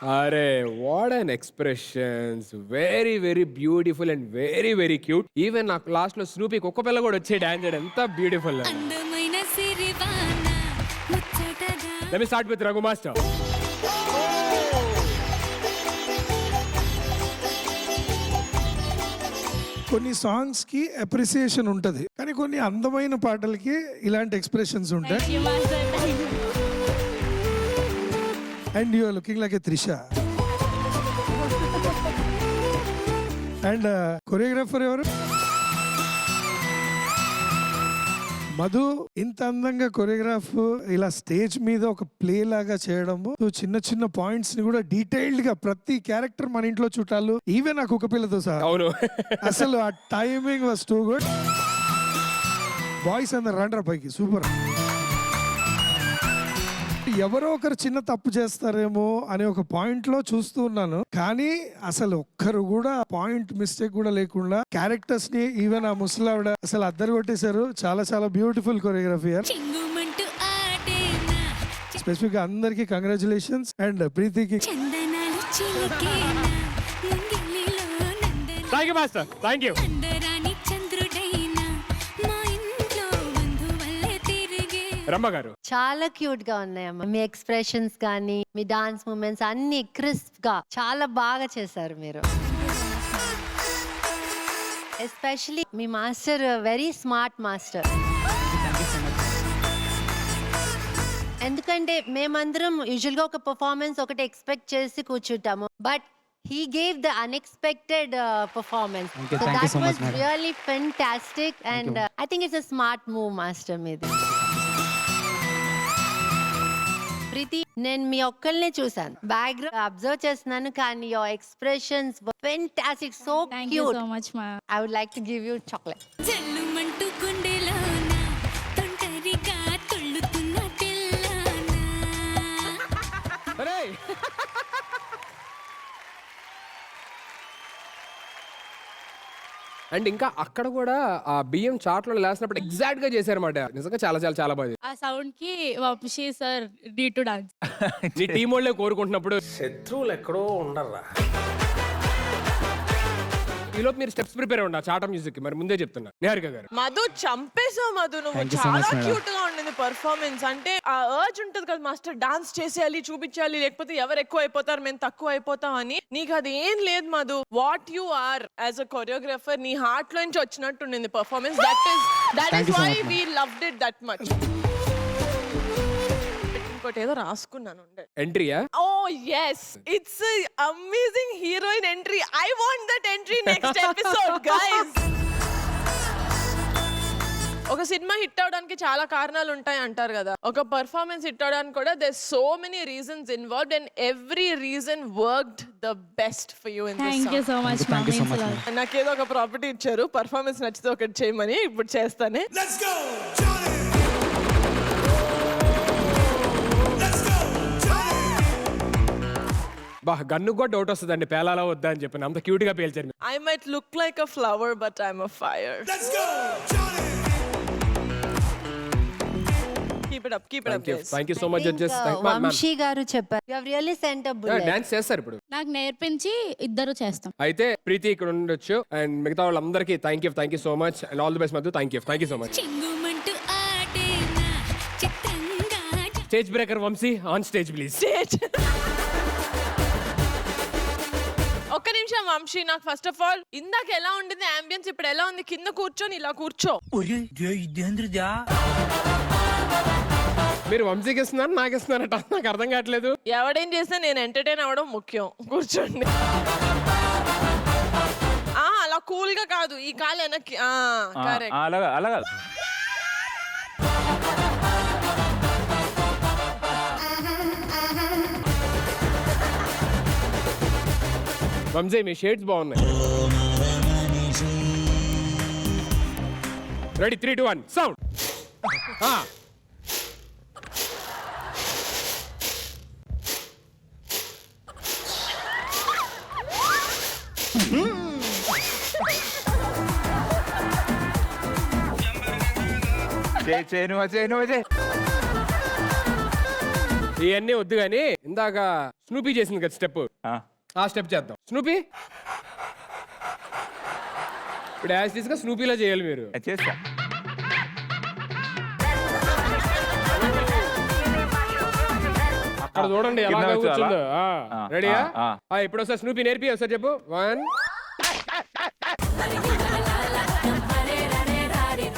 అరే what an expressions, very very beautiful and very very cute. Even నాకు last లో Snoopy కుక్క పిల్ల కూడా వచ్చే డాన్స్ చేయడం ఎంత beautiful. Let me start with Raghu master. కొన్ని సాంగ్స్ కి అప్రిసియేషన్ ఉంటది, కానీ కొన్ని అందమైన పాటలకి ఇలాంటి ఎక్స్ప్రెషన్స్ ఉంటాయి. And you are looking like a Trisha. అండ్ కొరియోగ్రాఫర్ ఎవరు? మధు. ఇంత అందంగా కొరియోగ్రాఫ్ ఇలా స్టేజ్ మీద ఒక ప్లే లాగా చేయడము, చిన్న చిన్న పాయింట్స్ ని కూడా డీటెయిల్డ్ గా ప్రతి క్యారెక్టర్ మన ఇంట్లో చుట్టాలు, ఈవెన్ ఆ కుక్క పిల్లతో సహా. అవును, అసలు ఆ timing was too good. Boys అందరు రండ్రా పైకి, సూపర్. ఎవరో ఒకరు చిన్న తప్పు చేస్తారేమో అనే ఒక పాయింట్ లో చూస్తూ ఉన్నాను, కానీ అసలు ఒక్కరు కూడా పాయింట్ మిస్టేక్ కూడా లేకుండా క్యారెక్టర్స్ ని, ఈవెన్ ఆ ముసలావిడ అసలు అద్దరు కొట్టేశారు. చాలా చాలా బ్యూటిఫుల్ కొరియోగ్రఫీ. స్పెసిఫిక్ గా అందరికి కంగ్రాచులేషన్స్. అండ్ ప్రీతికి thank you master, thank you. Ramma గారు చాలా క్యూట్ గా ఉన్నాయమ్మా. మీ ఎక్స్ప్రెషన్స్ కానీ మీ డాన్స్ మూమెంట్స్ అన్ని క్రిస్ప్ గా చాలా బాగా చేశారు మీరు. ఎస్పెషలీ మీ మాస్టర్ వెరీ స్మార్ట్ మాస్టర్. ఎందుకంటే మేమందరం యూజువల్ గా ఒక పర్ఫార్మెన్స్ ఒకటి ఎక్స్పెక్ట్ చేసి కూర్చుంటాము, but he gave the unexpected performance. So that was really fantastic, and I think it's a smart move master meedi. Preethi, నేను మీ ఒక్కల్నే చూసాను, బ్యాక్గ్రౌండ్ అబ్జర్వ్ చేస్తున్నాను, కానీ your expressions fantastic, so cute. So much మా. I would like to give you chocolate. అరే and ఇంకా అక్కడ కూడా ఆ బియ్యం చాట్లో లేసినప్పుడు ఎగ్జాక్ట్ గా చేశారన్నమాట. నిజంగా చాలా చాలా చాలా బాగుంది. ఆ సౌండ్ కి వంశీ సార్ డీ టు డాన్స్. నీ టీం వాళ్ళే కోరుకుంటున్నప్పుడు శత్రువులు ఎక్కడో ఉండర్రా. ఈలోపు మీరు స్టెప్స్ ప్రిపేర్ ఉండాలి చాటా మ్యూజిక్. మరి ముందే చెప్తున్నా నిహారిక గారు. మధు చంపేసావు మధు, నువ్వు చాలా క్యూట్ గా ఉండింది పర్ఫార్మెన్స్. అంటే ఆ అర్జ్ ఉంటది కదా మాస్టర్, డాన్స్ చేసేయాలి, చూపించాలి, లేకపోతే ఎవరు ఎక్కువ అయిపోతారు మేము తక్కువ అయిపోతాం అని. నీకు అది ఏం లేదు Madhu. What you are as a choreographer, నీ హార్ట్ లో నుంచి వచ్చినట్టు ఉండింది performance. That is why we loved it that much. ఇంకోటి ఏదో రాసుకున్నాను ఎంట్రీయా? ఓ yes, it's a amazing heroine entry. I want that entry next episode guys. ఒక సినిమా హిట్ అవడానికి చాలా కారణాలు ఉంటాయి అంటారు కదా, ఒక పర్ఫార్మెన్స్ హిట్ అవడానికి కూడా there's so many reasons involved and every reason worked the best for you in this song. Thank you so much మా. Means a lot. నాకేదో ఒక ప్రాపర్టీ ఇచ్చారు, పర్ఫార్మెన్స్ నచ్చితే ఒకటి చేయమని, ఇప్పుడు చేస్తానే. బా గన్ను కూడా డౌట్ వస్తుందండి, పేలాలా వద్దా అని చెప్పి అంత క్యూట్ గా పేల్చారు. I might look like a flower but I'm a fire. Keep it up guys. Thank you so much judges. Vamshi గారు చెప్పారు, you have really sent a bullet. Dance చేస్తారు ఇప్పుడు. నాకు నేర్పించి ఇద్దరు చేస్తాం. అయితే ప్రీతి ఇక్కడ ఉండొచ్చు అండ్ మిగతా వాళ్ళందరికీ thank you so much and all the best Madhu. Thank you so much. Stage breaker Vamshi on stage please. ఒక్క నిమిషం వంశీ, నాకు ఫస్ట్ ఆఫ్ ఆల్ ఇందాక ఎలా ఉండింది అంబియన్స్, ఇప్పుడు ఎలా ఉంది? కింద కూర్చొని ఇలా కూర్చో. మీరు వంశీకి ఇస్తున్నారు, నాకు ఇస్తున్నారట, నాకు అర్థం కావట్లేదు. ఎవడేం చేసినా నేను ఎంటర్టైన్ అవ్వడం ముఖ్యం. కూర్చోండి. అలా కూల్ గా కాదు, ఈ కాలు వెనక్కి. కరెక్ట్. అలాగా వంశీ మీ షేడ్స్ బాగున్నాయి. Ready 3, 2, 1 sound. చేయను ఇవన్నీ వద్దు కానీ ఇందాక స్నూపీ చేసింది కదా స్టెప్, ఆ స్టెప్ చేద్దాం. స్నూపీ ఇప్పుడు యాజ్ తీసుగా స్నూపీలా చేయాలి మీరు. చేస్తా. అక్కడ చూడండి ఎలా కింద కూర్చుందో. వచ్చాలా? రెడీయా? ఆ. ఇప్పుడు ఒకసారి స్నూపీ నేర్పి ఒకసారి చెప్పు. 1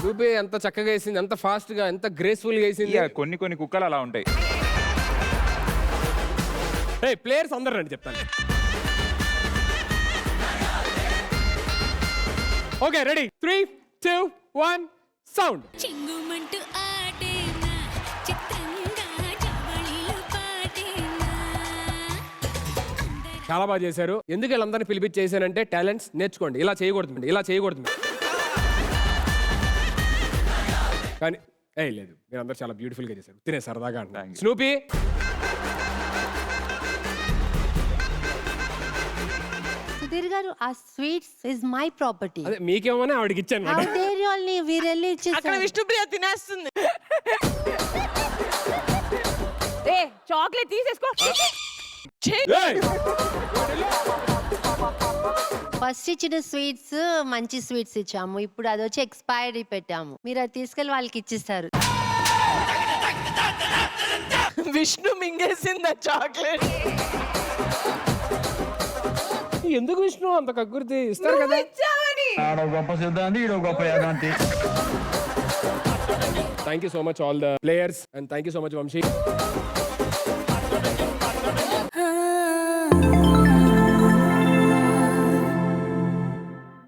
స్నూపీ ఎంత చక్కగా వేసింది, ఎంత ఫాస్ట్ గా, ఎంత గ్రేస్ఫుల్ గా వేసింది. ఇక కొన్ని కుక్కలు అలా ఉంటాయి. ప్లేయర్స్ అందరు రండి చెప్తాను. Okay ready, 3, 2, 1 sound. చెంగుమంటూ ఆడేనా చిత్రంగా జవళిలో పాడేనా. చాలా బాగా చేశారు. ఎందుకు వీళ్ళందరినీ పిలిపించేసానంటే టాలెంట్స్ నేర్చుకోండి, ఇలా చేయకూడదు, ఇలా చేయకూడదు. కానీ లేదు, మీరు అందరు చాలా బ్యూటిఫుల్ గా చేశారు. తినే సరదాగా అంటున్నాను. స్నూపీ సుధీర్ గారు, ఆ స్వీట్స్ ఇస్ మై ప్రాపర్టీ. అదే మీకేమని ఆవిడకి ఇచ్చాను. హౌ డేర్ యు ఆల్, వీరెళ్ళి అక్కడ ఇచ్చేసారు. విష్ణుప్రియ తినేస్తుంది. చాక్లెట్ తీసేసుకో. ఫస్ట్ ఇచ్చిన స్వీట్స్ మంచి స్వీట్స్ ఇచ్చాము, ఇప్పుడు అది వచ్చి ఎక్స్పైరీ పెట్టాము. మీరు అది తీసుకెళ్ళి వాళ్ళకి ఇచ్చేస్తారు. విష్ణు మింగేసింది చాక్లెట్. ఎందుకు విష్ణు అంత కక్కుర్తి? ఇస్తారు కదా. Thank you so much all the players and thank you so much Vamsi.